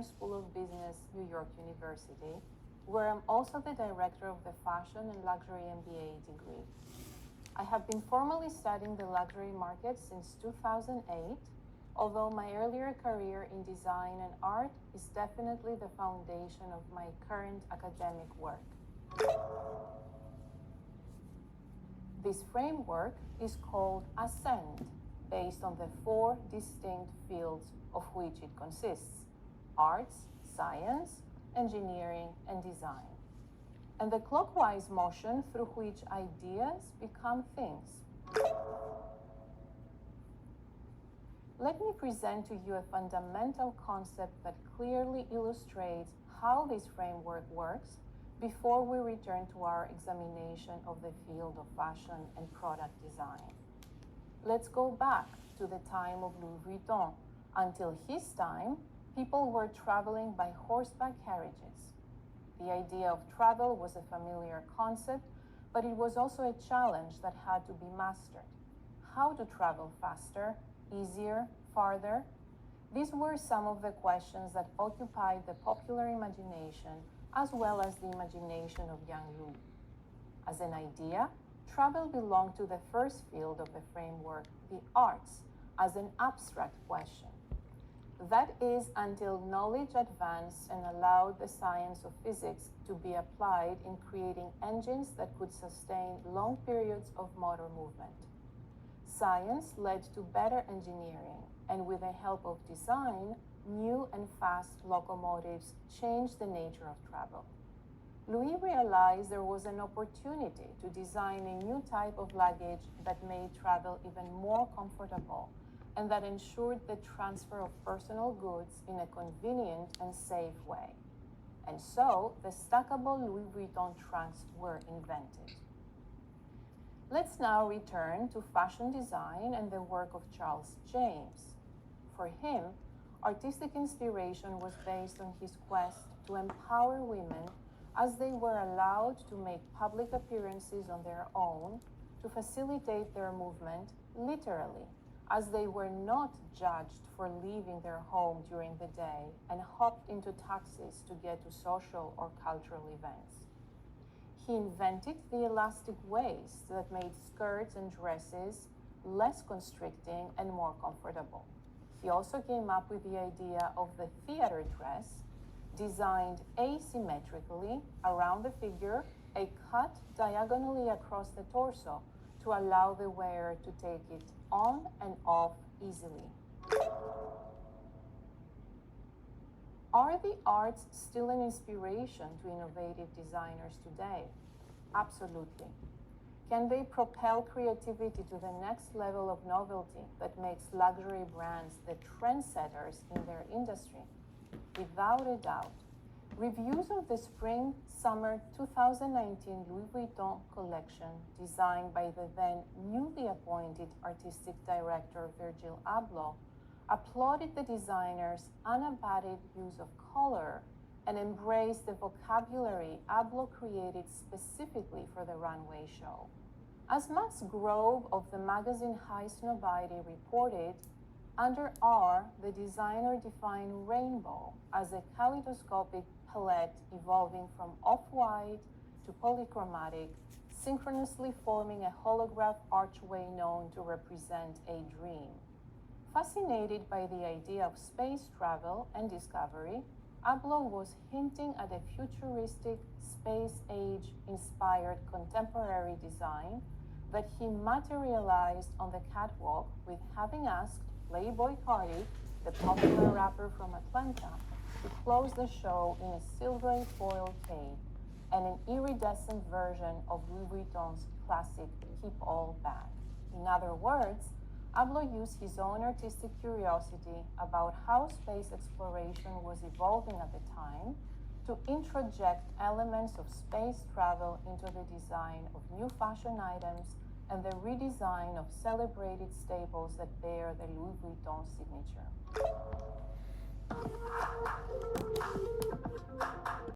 School of Business, New York University, where I'm also the director of the Fashion and Luxury MBA degree. I have been formally studying the luxury market since 2008, although my earlier career in design and art is definitely the foundation of my current academic work. This framework is called Ascend, based on the four distinct fields of which it consists: arts, science, engineering, and design, and the clockwise motion through which ideas become things. Let me present to you a fundamental concept that clearly illustrates how this framework works before we return to our examination of the field of fashion and product design. Let's go back to the time of Louis Vuitton. Until his time, people were traveling by horseback carriages. The idea of travel was a familiar concept, but it was also a challenge that had to be mastered. How to travel faster, easier, farther? These were some of the questions that occupied the popular imagination as well as the imagination of young Louis. As an idea, travel belonged to the first field of the framework, the arts, as an abstract question. That is, until knowledge advanced and allowed the science of physics to be applied in creating engines that could sustain long periods of motor movement. Science led to better engineering, and with the help of design, new and fast locomotives changed the nature of travel. Louis realized there was an opportunity to design a new type of luggage that made travel even more comfortable and that ensured the transfer of personal goods in a convenient and safe way. And so, the stackable Louis Vuitton trunks were invented. Let's now return to fashion design and the work of Charles James. For him, artistic inspiration was based on his quest to empower women as they were allowed to make public appearances on their own, to facilitate their movement literally, as they were not judged for leaving their home during the day and hopped into taxis to get to social or cultural events. He invented the elastic waist that made skirts and dresses less constricting and more comfortable. He also came up with the idea of the theater dress, designed asymmetrically around the figure, a cut diagonally across the torso to allow the wearer to take it on and off easily. Are the arts still an inspiration to innovative designers today? Absolutely. Can they propel creativity to the next level of novelty that makes luxury brands the trendsetters in their industry? Without a doubt. Reviews of the Spring-Summer 2019 Louis Vuitton collection, designed by the then newly appointed artistic director Virgil Abloh, applauded the designer's unabated use of color and embraced the vocabulary Abloh created specifically for the runway show. As Max Grove of the magazine High Snobiety reported, under R, the designer defined rainbow as a kaleidoscopic palette evolving from off-white to polychromatic, synchronously forming a holograph archway known to represent a dream. Fascinated by the idea of space travel and discovery, Abloh was hinting at a futuristic, space-age-inspired contemporary design that he materialized on the catwalk with having asked Playboi Carti, the popular rapper from Atlanta, to close the show in a silvery foil cape and an iridescent version of Louis Vuitton's classic Keep All bag. In other words, Abloh used his own artistic curiosity about how space exploration was evolving at the time to introject elements of space travel into the design of new fashion items and the redesign of celebrated staples that bear the Louis Vuitton signature.